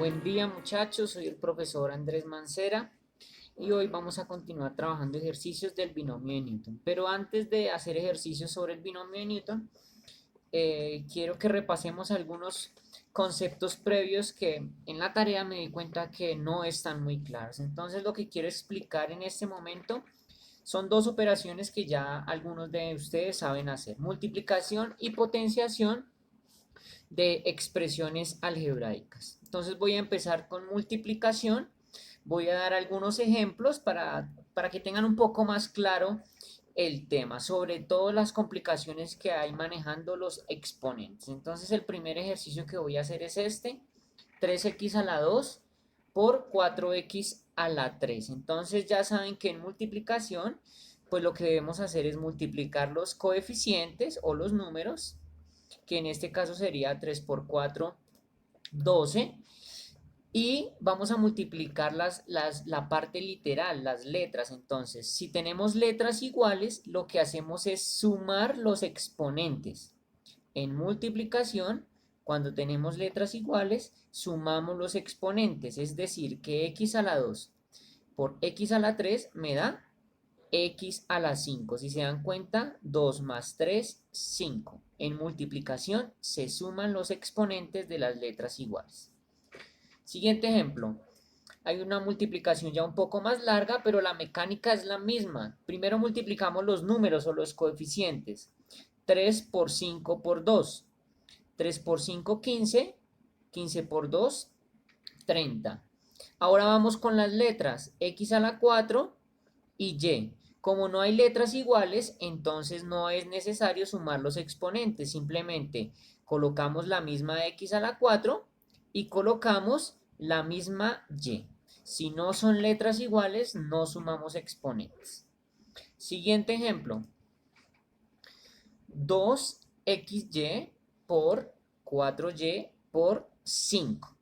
Buen día muchachos, soy el profesor Andrés Mancera y hoy vamos a continuar trabajando ejercicios del binomio de Newton. Pero antes de hacer ejercicios sobre el binomio de Newton, quiero que repasemos algunos conceptos previos que en la tarea me di cuenta que no están muy claros. Entonces lo que quiero explicar en este momento son dos operaciones que ya algunos de ustedes saben hacer: multiplicación y potenciación de expresiones algebraicas. Entonces voy a empezar con multiplicación. Voy a dar algunos ejemplos para que tengan un poco más claro el tema, sobre todo las complicaciones que hay manejando los exponentes. Entonces el primer ejercicio que voy a hacer es este: 3x a la 2 por 4x a la 3. Entonces ya saben que en multiplicación, pues lo que debemos hacer es multiplicar los coeficientes o los números, que en este caso sería 3 por 4, 12. Y vamos a multiplicar la parte literal, las letras. Entonces, si tenemos letras iguales, lo que hacemos es sumar los exponentes. En multiplicación, cuando tenemos letras iguales, sumamos los exponentes. Es decir, que x a la 2 por x a la 3 me da x a la 5. Si se dan cuenta, 2 más 3, 5. En multiplicación se suman los exponentes de las letras iguales. Siguiente ejemplo. Hay una multiplicación ya un poco más larga, pero la mecánica es la misma. Primero multiplicamos los números o los coeficientes. 3 por 5 por 2. 3 por 5, 15. 15 por 2, 30. Ahora vamos con las letras. X a la 4 y y. Como no hay letras iguales, entonces no es necesario sumar los exponentes. Simplemente colocamos la misma x a la 4 y colocamos la misma y. Si no son letras iguales, no sumamos exponentes. Siguiente ejemplo. 2xy por 4y por 5.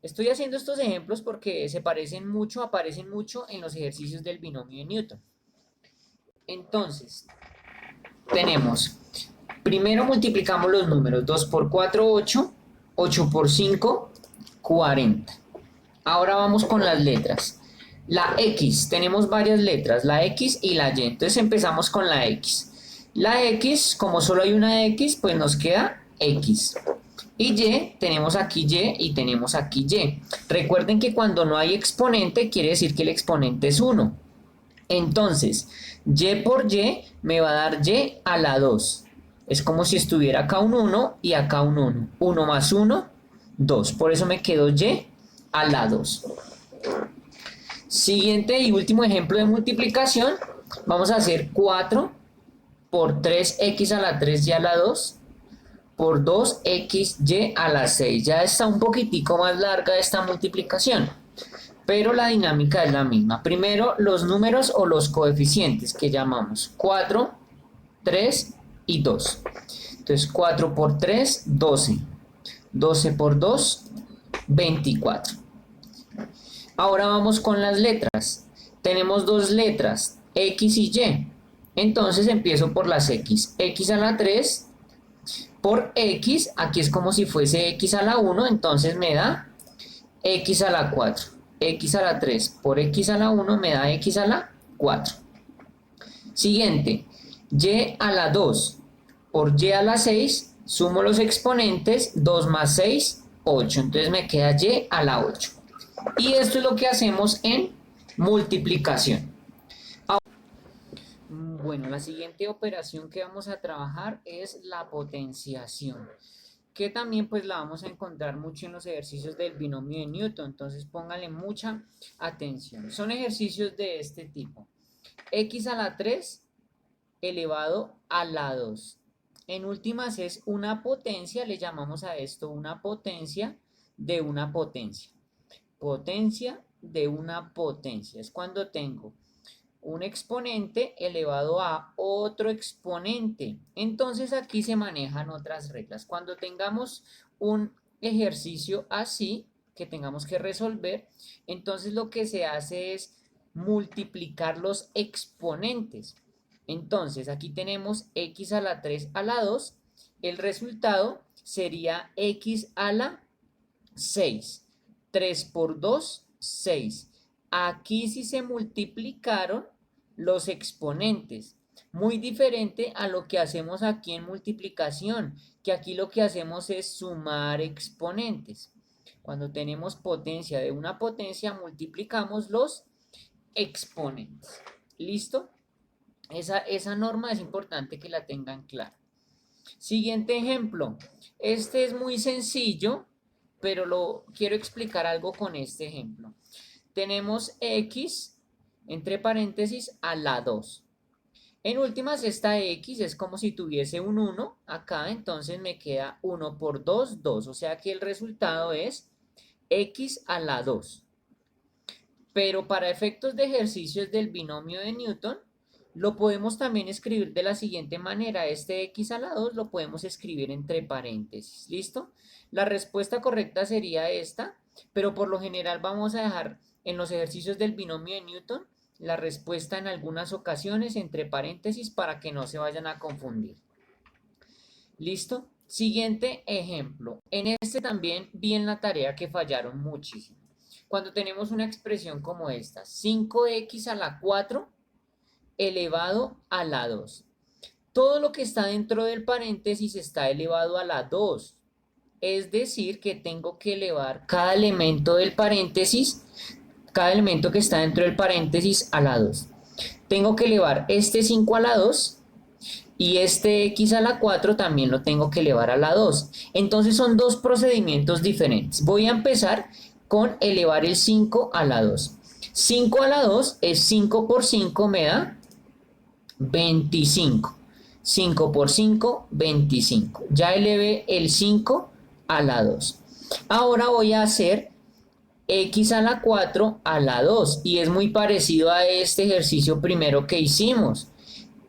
Estoy haciendo estos ejemplos porque se parecen mucho, aparecen mucho en los ejercicios del binomio de Newton. Entonces, tenemos, primero multiplicamos los números: 2 por 4, 8, 8 por 5, 40. Ahora vamos con las letras. La X, tenemos varias letras, la X y la Y. Entonces empezamos con la X. La X, como solo hay una X, pues nos queda X. Y Y, tenemos aquí Y y tenemos aquí Y. Recuerden que cuando no hay exponente, quiere decir que el exponente es 1. Entonces, y por y me va a dar y a la 2. Es como si estuviera acá un 1 y acá un 1. 1 más 1, 2. Por eso me quedó y a la 2. Siguiente y último ejemplo de multiplicación. Vamos a hacer 4 por 3x a la 3 y a la 2 por 2xy a la 6. Ya está un poquitico más larga esta multiplicación, pero la dinámica es la misma. Primero los números o los coeficientes, que llamamos 4, 3 y 2. Entonces 4 por 3, 12. 12 por 2, 24. Ahora vamos con las letras. Tenemos dos letras, X y Y. Entonces empiezo por las X. X a la 3 por X, aquí es como si fuese X a la 1, entonces me da X a la 4. X a la 3 por X a la 1 me da X a la 4. Siguiente, Y a la 2 por Y a la 6, sumo los exponentes, 2 más 6, 8. Entonces me queda Y a la 8. Y esto es lo que hacemos en multiplicación. Bueno, la siguiente operación que vamos a trabajar es la potenciación, que también pues la vamos a encontrar mucho en los ejercicios del binomio de Newton. Entonces pónganle mucha atención. Son ejercicios de este tipo: x a la 3 elevado a la 2. En últimas es una potencia, le llamamos a esto una potencia de una potencia. Potencia de una potencia es cuando tengo un exponente elevado a otro exponente. Entonces aquí se manejan otras reglas. Cuando tengamos un ejercicio así que tengamos que resolver, entonces lo que se hace es multiplicar los exponentes. Entonces aquí tenemos x a la 3 a la 2. El resultado sería x a la 6. 3 por 2, 6. Aquí sí se multiplicaron los exponentes. Muy diferente a lo que hacemos aquí en multiplicación, que aquí lo que hacemos es sumar exponentes. Cuando tenemos potencia de una potencia, multiplicamos los exponentes. ¿Listo? Esa norma es importante que la tengan clara. Siguiente ejemplo. Este es muy sencillo, pero lo quiero explicar algo con este ejemplo. Tenemos x entre paréntesis a la 2. En últimas, esta x es como si tuviese un 1 acá, entonces me queda 1 por 2, 2. O sea que el resultado es x a la 2. Pero para efectos de ejercicios del binomio de Newton, lo podemos también escribir de la siguiente manera. Este x a la 2 lo podemos escribir entre paréntesis. ¿Listo? La respuesta correcta sería esta, pero por lo general vamos a dejar en los ejercicios del binomio de Newton la respuesta en algunas ocasiones entre paréntesis para que no se vayan a confundir. ¿Listo? Siguiente ejemplo. En este también vi en la tarea que fallaron muchísimo. Cuando tenemos una expresión como esta, 5x a la 4 elevado a la 2. Todo lo que está dentro del paréntesis está elevado a la 2. Es decir, que tengo que elevar cada elemento del paréntesis, cada elemento que está dentro del paréntesis a la 2. Tengo que elevar este 5 a la 2 y este x a la 4 también lo tengo que elevar a la 2. Entonces son dos procedimientos diferentes. Voy a empezar con elevar el 5 a la 2. 5 a la 2 es 5 por 5 me da 25. 5 por 5, 25. Ya elevé el 5 a la 2. Ahora voy a hacer x a la 4 a la 2 y es muy parecido a este ejercicio primero que hicimos.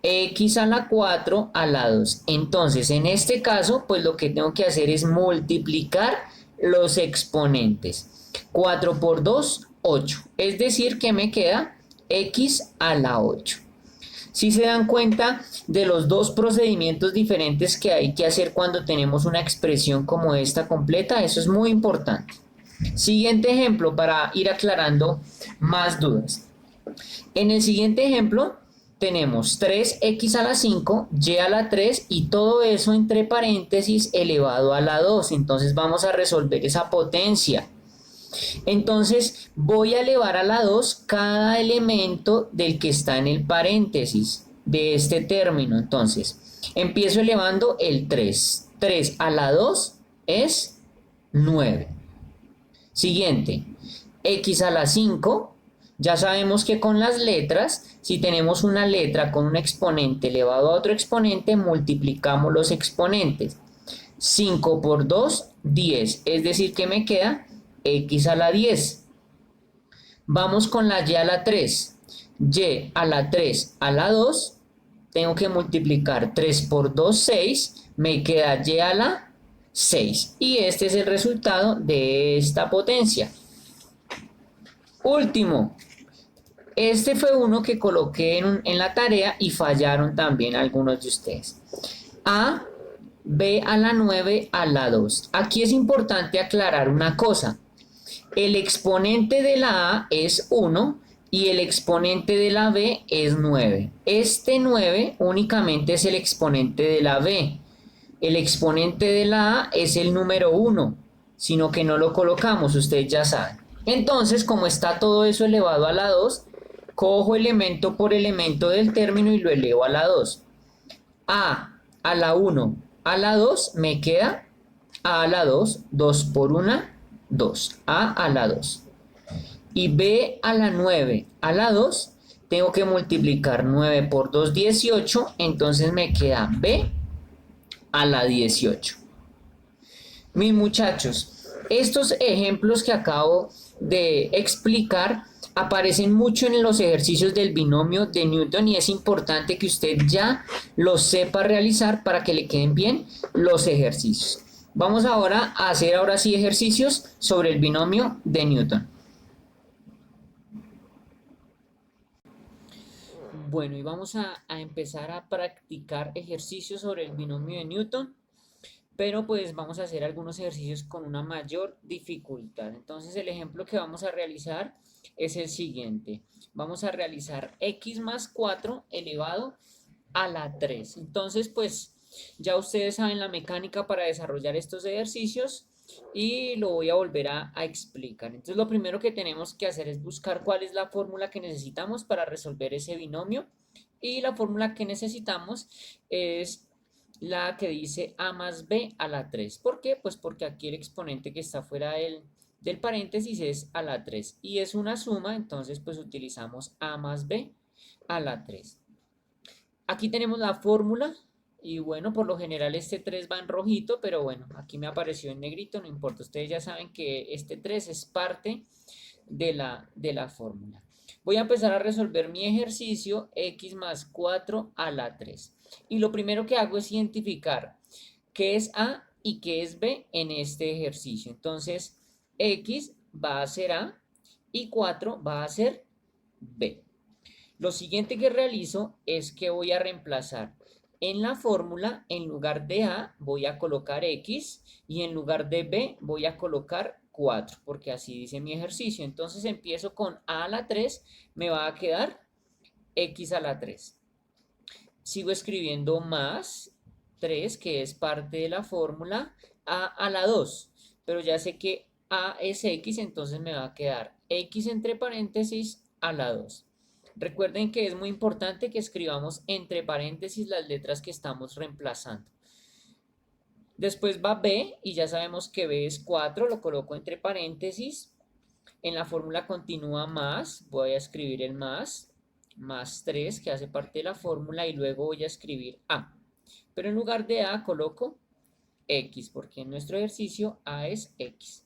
X a la 4 a la 2. Entonces, en este caso, pues lo que tengo que hacer es multiplicar los exponentes. 4 por 2, 8. Es decir, que me queda x a la 8. Si se dan cuenta de los dos procedimientos diferentes que hay que hacer cuando tenemos una expresión como esta completa, eso es muy importante. Siguiente ejemplo para ir aclarando más dudas. En el siguiente ejemplo tenemos 3x a la 5, y a la 3 y todo eso entre paréntesis elevado a la 2. Entonces vamos a resolver esa potencia. Entonces voy a elevar a la 2 cada elemento del que está en el paréntesis de este término. Entonces empiezo elevando el 3. 3 a la 2 es 9. Siguiente, x a la 5. Ya sabemos que con las letras, si tenemos una letra con un exponente elevado a otro exponente, multiplicamos los exponentes. 5 por 2, 10. Es decir, que me queda x a la 10. Vamos con la y a la 3. Y a la 3 a la 2. Tengo que multiplicar 3 por 2, 6. Me queda y a la 6. Y este es el resultado de esta potencia. Último. Este fue uno que coloqué en la tarea y fallaron también algunos de ustedes. A, B a la 9 a la 2. Aquí es importante aclarar una cosa. El exponente de la A es 1 y el exponente de la B es 9. Este 9 únicamente es el exponente de la B. El exponente de la A es el número 1, sino que no lo colocamos, ustedes ya saben. Entonces, como está todo eso elevado a la 2, cojo elemento por elemento del término y lo elevo a la 2. A la 1, a la 2 me queda A a la 2, 2 por 1, 2. A la 2. Y B a la 9, a la 2, tengo que multiplicar 9 por 2, 18, entonces me queda B a la 18. Mis muchachos, estos ejemplos que acabo de explicar aparecen mucho en los ejercicios del binomio de Newton y es importante que usted ya los sepa realizar para que le queden bien los ejercicios. Vamos ahora a hacer ahora sí ejercicios sobre el binomio de Newton. Bueno, y vamos a empezar a practicar ejercicios sobre el binomio de Newton. pero pues vamos a hacer algunos ejercicios con una mayor dificultad. Entonces el ejemplo que vamos a realizar es el siguiente. Vamos a realizar x más 4 elevado a la 3. Entonces pues ya ustedes saben la mecánica para desarrollar estos ejercicios y lo voy a volver a explicar. Entonces lo primero que tenemos que hacer es buscar cuál es la fórmula que necesitamos para resolver ese binomio, y la fórmula que necesitamos es la que dice a más b a la 3. ¿Por qué? Pues porque aquí el exponente que está fuera del paréntesis es a la 3 y es una suma, entonces pues utilizamos a más b a la 3. Aquí tenemos la fórmula y bueno, por lo general este 3 va en rojito, pero bueno, aquí me apareció en negrito, no importa. Ustedes ya saben que este 3 es parte de la fórmula. Voy a empezar a resolver mi ejercicio x más 4 a la 3. Y lo primero que hago es identificar qué es a y qué es b en este ejercicio. Entonces, x va a ser a y 4 va a ser b. Lo siguiente que realizo es que voy a reemplazar en la fórmula, en lugar de a voy a colocar x y en lugar de b voy a colocar 4, porque así dice mi ejercicio. Entonces empiezo con a la 3, me va a quedar x a la 3. Sigo escribiendo más 3, que es parte de la fórmula, a la 2, pero ya sé que a es x, entonces me va a quedar x entre paréntesis a la 2. Recuerden que es muy importante que escribamos entre paréntesis las letras que estamos reemplazando. Después va b y ya sabemos que b es 4, lo coloco entre paréntesis. En la fórmula continúa más, voy a escribir el más 3 que hace parte de la fórmula y luego voy a escribir a. Pero en lugar de a coloco x porque en nuestro ejercicio a es x.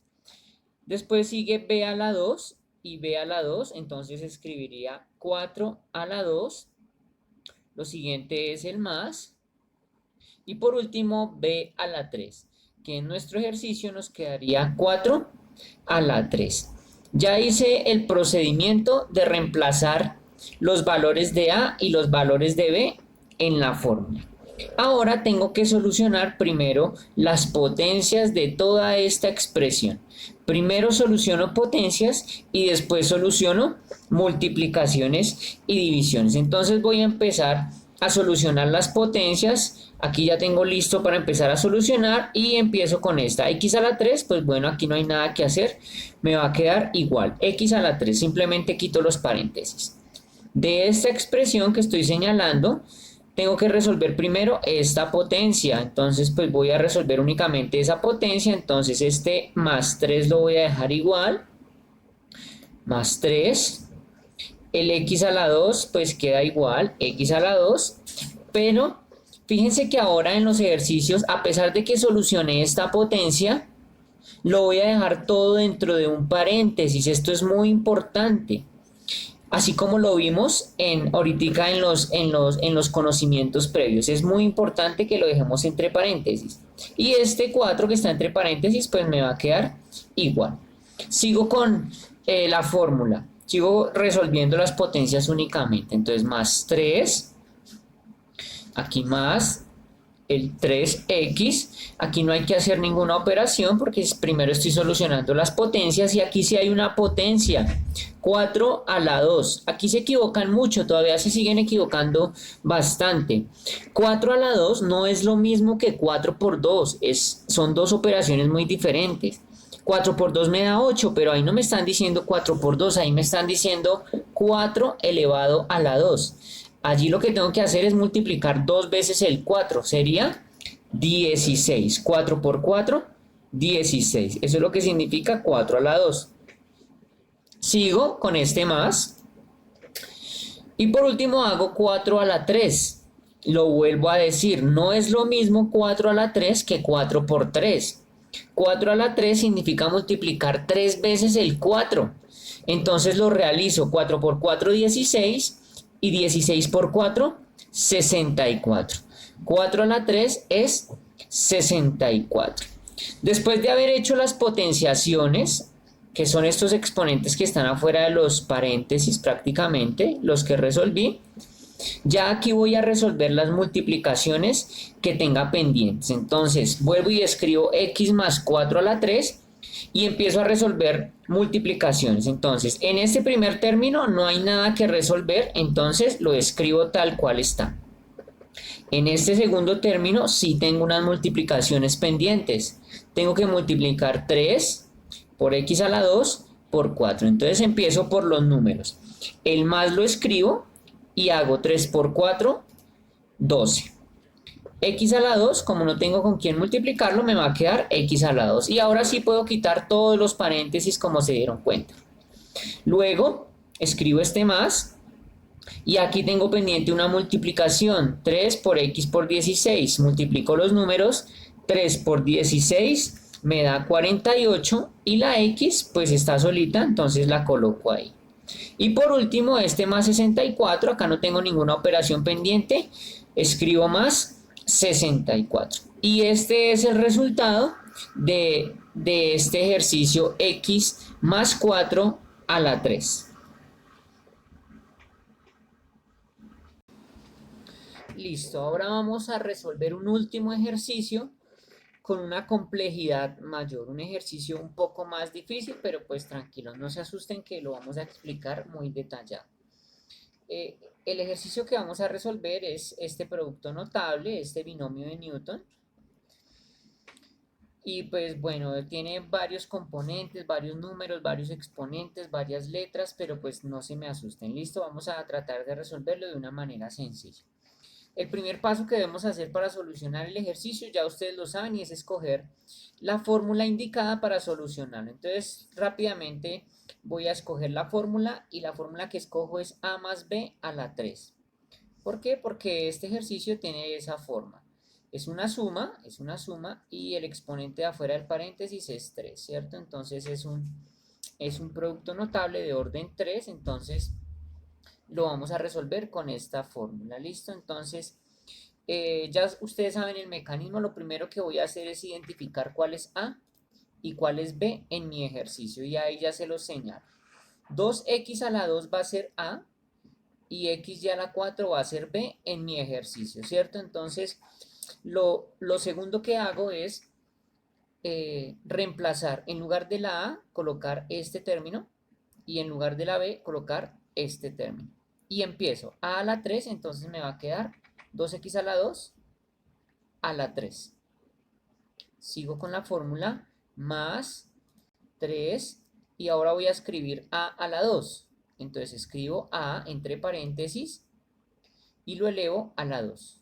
Después sigue b a la 2 y b a la 2, entonces escribiría 4 a la 2. Lo siguiente es el más. Y por último b a la 3, que en nuestro ejercicio nos quedaría 4 a la 3. Ya hice el procedimiento de reemplazar los valores de a y los valores de b en la fórmula. Ahora tengo que solucionar primero las potencias de toda esta expresión. Primero soluciono potencias y después soluciono multiplicaciones y divisiones. Entonces voy a empezar a solucionar las potencias. Aquí ya tengo listo para empezar a solucionar y empiezo con esta. X a la 3, pues bueno, aquí no hay nada que hacer. Me va a quedar igual. X a la 3, simplemente quito los paréntesis. De esta expresión que estoy señalando, tengo que resolver primero esta potencia. Entonces pues voy a resolver únicamente esa potencia. Entonces este más 3 lo voy a dejar igual. Más 3. El x a la 2 pues queda igual. X a la 2. Pero fíjense que ahora en los ejercicios, a pesar de que solucioné esta potencia, lo voy a dejar todo dentro de un paréntesis. Esto es muy importante. Así como lo vimos ahorita en los conocimientos previos. Es muy importante que lo dejemos entre paréntesis. Y este 4 que está entre paréntesis, pues me va a quedar igual. Sigo con la fórmula. Sigo resolviendo las potencias únicamente. Entonces, más 3. Aquí más el 3x. Aquí no hay que hacer ninguna operación porque primero estoy solucionando las potencias. Y aquí sí hay una potencia. 4 a la 2. Aquí se equivocan mucho, todavía se siguen equivocando bastante. 4 a la 2 no es lo mismo que 4 por 2. Son dos operaciones muy diferentes. 4 por 2 me da 8, pero ahí no me están diciendo 4 por 2, ahí me están diciendo 4 elevado a la 2. Allí lo que tengo que hacer es multiplicar 2 veces el 4, sería 16. 4 por 4, 16. Eso es lo que significa 4 a la 2. Sigo con este más. Y por último hago 4 a la 3. Lo vuelvo a decir, no es lo mismo 4 a la 3 que 4 por 3. 4 a la 3 significa multiplicar 3 veces el 4. Entonces lo realizo. 4 por 4, 16. Y 16 por 4, 64. 4 a la 3 es 64. Después de haber hecho las potenciaciones, que son estos exponentes que están afuera de los paréntesis prácticamente, los que resolví, Ya aquí voy a resolver las multiplicaciones que tenga pendientes. Entonces vuelvo y escribo x más 4 a la 3 y empiezo a resolver multiplicaciones. Entonces en este primer término no hay nada que resolver, entonces lo escribo tal cual está. En este segundo término sí tengo unas multiplicaciones pendientes. Tengo que multiplicar 3 por x a la 2 por 4. Entonces empiezo por los números. El más lo escribo y hago 3 por 4, 12. X a la 2, como no tengo con quién multiplicarlo, me va a quedar x a la 2. Y ahora sí puedo quitar todos los paréntesis como se dieron cuenta. Luego escribo este más y aquí tengo pendiente una multiplicación. 3 por x por 16. Multiplico los números. 3 por 16 me da 48 y la x pues está solita, entonces la coloco ahí. Y por último este más 64, acá no tengo ninguna operación pendiente, escribo más 64. Y este es el resultado de este ejercicio x más 4 a la 3. Listo, ahora vamos a resolver un último ejercicio con una complejidad mayor, un ejercicio un poco más difícil, pero pues tranquilos, no se asusten que lo vamos a explicar muy detallado. El ejercicio que vamos a resolver es este producto notable, este binomio de Newton. Y pues bueno, tiene varios componentes, varios números, varios exponentes, varias letras, pero pues no se me asusten. Listo, vamos a tratar de resolverlo de una manera sencilla. El primer paso que debemos hacer para solucionar el ejercicio, ya ustedes lo saben, y es escoger la fórmula indicada para solucionarlo. Entonces, rápidamente voy a escoger la fórmula y la fórmula que escojo es a más b a la 3. ¿Por qué? Porque este ejercicio tiene esa forma. Es una suma y el exponente de afuera del paréntesis es 3, ¿cierto? Entonces es un producto notable de orden 3, entonces lo vamos a resolver con esta fórmula, ¿listo? Entonces, ya ustedes saben el mecanismo, lo primero que voy a hacer es identificar cuál es A y cuál es B en mi ejercicio, y ahí ya se los señalo. 2x a la 2 va a ser A, y x a la 4 va a ser B en mi ejercicio, ¿cierto? Entonces, lo segundo que hago es reemplazar, en lugar de la A, colocar este término, y en lugar de la B, colocar este término. Y empiezo a la 3, entonces me va a quedar 2x a la 2 a la 3. Sigo con la fórmula más 3 y ahora voy a escribir a la 2. Entonces escribo a entre paréntesis y lo elevo a la 2.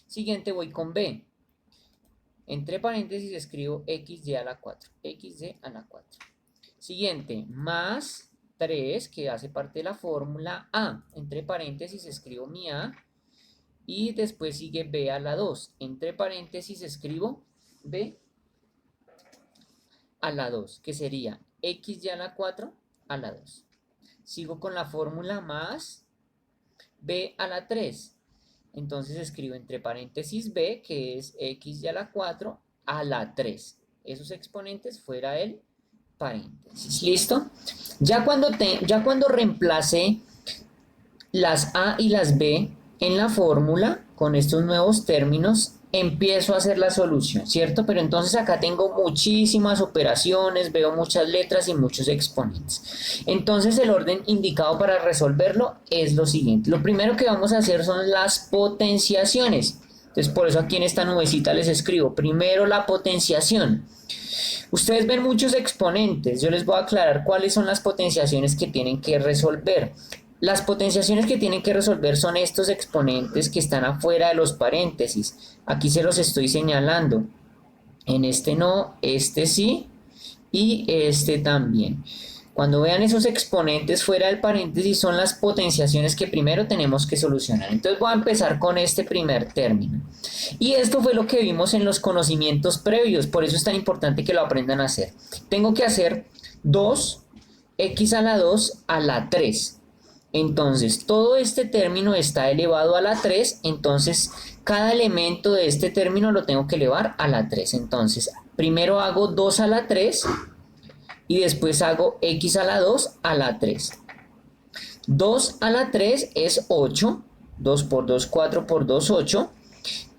Siguiente voy con b. Entre paréntesis escribo xy a la 4. xy a la 4. Siguiente, más 3, que hace parte de la fórmula a. Entre paréntesis escribo mi a. Y después sigue b a la 2. Entre paréntesis escribo b a la 2, que sería xy a la 4 a la 2. Sigo con la fórmula más b a la 3. Entonces escribo entre paréntesis b, que es xy a la 4 a la 3. Esos exponentes fuera el paréntesis. ¿Listo? Ya cuando reemplace las a y las b en la fórmula con estos nuevos términos, empiezo a hacer la solución, ¿cierto? Pero entonces acá tengo muchísimas operaciones, veo muchas letras y muchos exponentes. Entonces el orden indicado para resolverlo es lo siguiente. Lo primero que vamos a hacer son las potenciaciones. Entonces por eso aquí en esta nubecita les escribo primero la potenciación. Ustedes ven muchos exponentes, yo les voy a aclarar cuáles son las potenciaciones que tienen que resolver. Las potenciaciones que tienen que resolver son estos exponentes que están afuera de los paréntesis. Aquí se los estoy señalando. En este no, este sí y este también. Cuando vean esos exponentes fuera del paréntesis son las potenciaciones que primero tenemos que solucionar. Entonces voy a empezar con este primer término. Y esto fue lo que vimos en los conocimientos previos, por eso es tan importante que lo aprendan a hacer. Tengo que hacer 2x a la 2 a la 3. Entonces, todo este término está elevado a la 3, entonces cada elemento de este término lo tengo que elevar a la 3. Entonces, primero hago 2 a la 3 y después hago x a la 2 a la 3. 2 a la 3 es 8 2 por 2, 4 por 2, 8.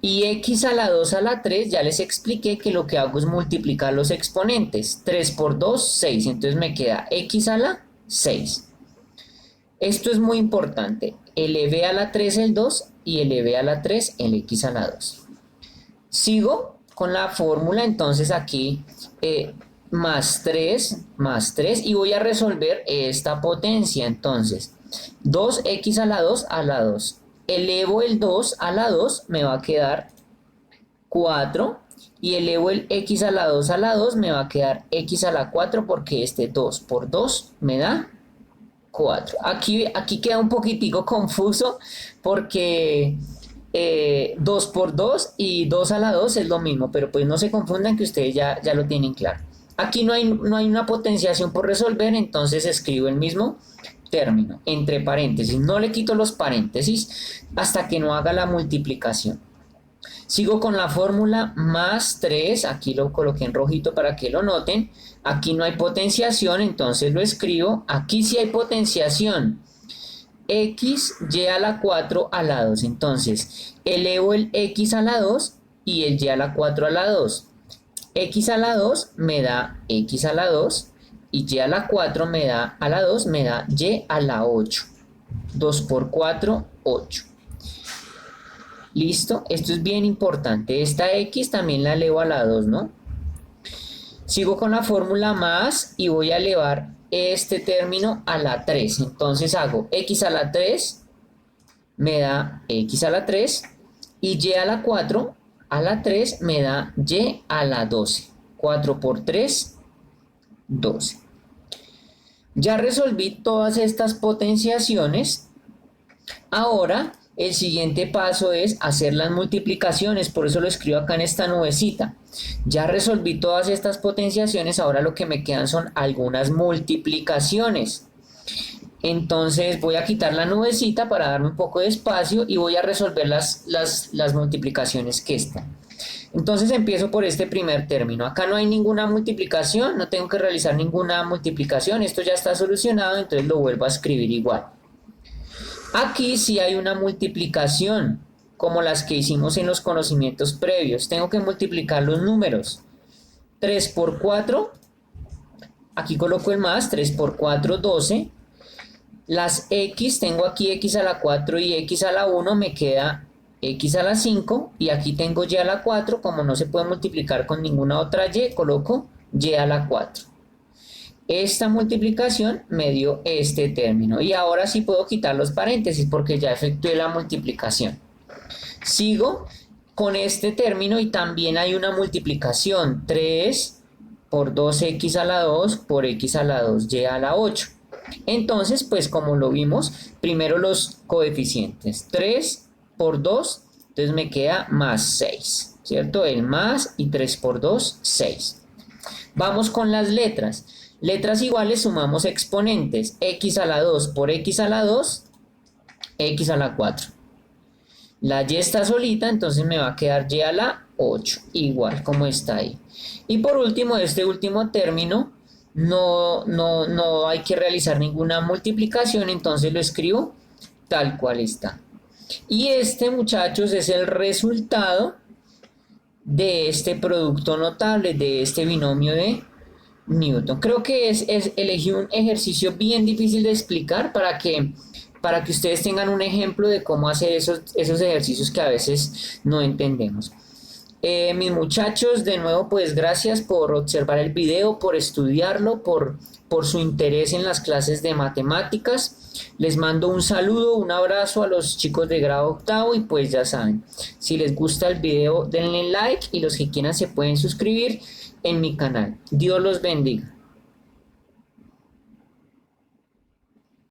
Y x a la 2 a la 3, ya les expliqué que lo que hago es multiplicar los exponentes. 3 por 2, 6. Entonces me queda x a la 6. Esto es muy importante. Elevé a la 3 el 2 y elevé a la 3 el x a la 2. Sigo con la fórmula, entonces aquí más 3 y voy a resolver esta potencia. Entonces 2x a la 2 a la 2. Elevo el 2 a la 2, me va a quedar 4. Y elevo el x a la 2 a la 2, me va a quedar x a la 4 porque este 2 por 2 me da 4. Aquí queda un poquitico confuso porque 2 por 2 y 2 a la 2 es lo mismo, pero pues no se confundan que ustedes ya lo tienen claro. Aquí no hay una potenciación por resolver, entonces escribo el mismo término entre paréntesis. No le quito los paréntesis hasta que no haga la multiplicación. Sigo con la fórmula más 3, aquí lo coloqué en rojito para que lo noten. Aquí no hay potenciación, entonces lo escribo. Aquí sí hay potenciación. X y a la 4 a la 2. Entonces, elevo el x a la 2 y el y a la 4 a la 2. X a la 2 me da x a la 2 y y a la 4 me da a la 2 me da y a la 8. 2 por 4, 8. Listo, esto es bien importante. Esta x también la elevo a la 2, ¿no? Sigo con la fórmula más y voy a elevar este término a la 3. Entonces hago x a la 3 me da x a la 3 y y a la 4 a la 3 me da y a la 12. 4 por 3, 12. Ya resolví todas estas potenciaciones. Ahora el siguiente paso es hacer las multiplicaciones, por eso lo escribo acá en esta nubecita. Ya resolví todas estas potenciaciones, ahora lo que me quedan son algunas multiplicaciones. Entonces voy a quitar la nubecita para darme un poco de espacio y voy a resolver las multiplicaciones que están. Entonces empiezo por este primer término. Acá no hay ninguna multiplicación, no tengo que realizar ninguna multiplicación, esto ya está solucionado, entonces lo vuelvo a escribir igual. Aquí sí hay una multiplicación, como las que hicimos en los conocimientos previos. Tengo que multiplicar los números. 3 por 4, aquí coloco el más, 3 por 4, 12. Las x, tengo aquí x a la 4 y x a la 1, me queda x a la 5. Y aquí tengo y a la 4, como no se puede multiplicar con ninguna otra y, coloco y a la 4. Esta multiplicación me dio este término. Y ahora sí puedo quitar los paréntesis porque ya efectué la multiplicación. Sigo con este término y también hay una multiplicación. 3 por 2x a la 2 por x a la 2 y a la 8. Entonces, pues como lo vimos, primero los coeficientes. 3 por 2, entonces me queda más 6, ¿cierto? El más y 3 por 2, 6. Vamos con las letras. Letras iguales sumamos exponentes. X a la 2 por x a la 2, x a la 4. La y está solita, entonces me va a quedar y a la 8, igual como está ahí. Y por último, este último término, no hay que realizar ninguna multiplicación, entonces lo escribo tal cual está. Y este, muchachos, es el resultado de este producto notable, de este binomio de Newton. Creo que elegí un ejercicio bien difícil de explicar para que ustedes tengan un ejemplo de cómo hacer esos ejercicios que a veces no entendemos. Mis muchachos, de nuevo, pues gracias por observar el video, por estudiarlo, por su interés en las clases de matemáticas. Les mando un saludo, un abrazo a los chicos de grado octavo y pues ya saben, si les gusta el video denle like y los que quieran se pueden suscribir en mi canal. Dios los bendiga.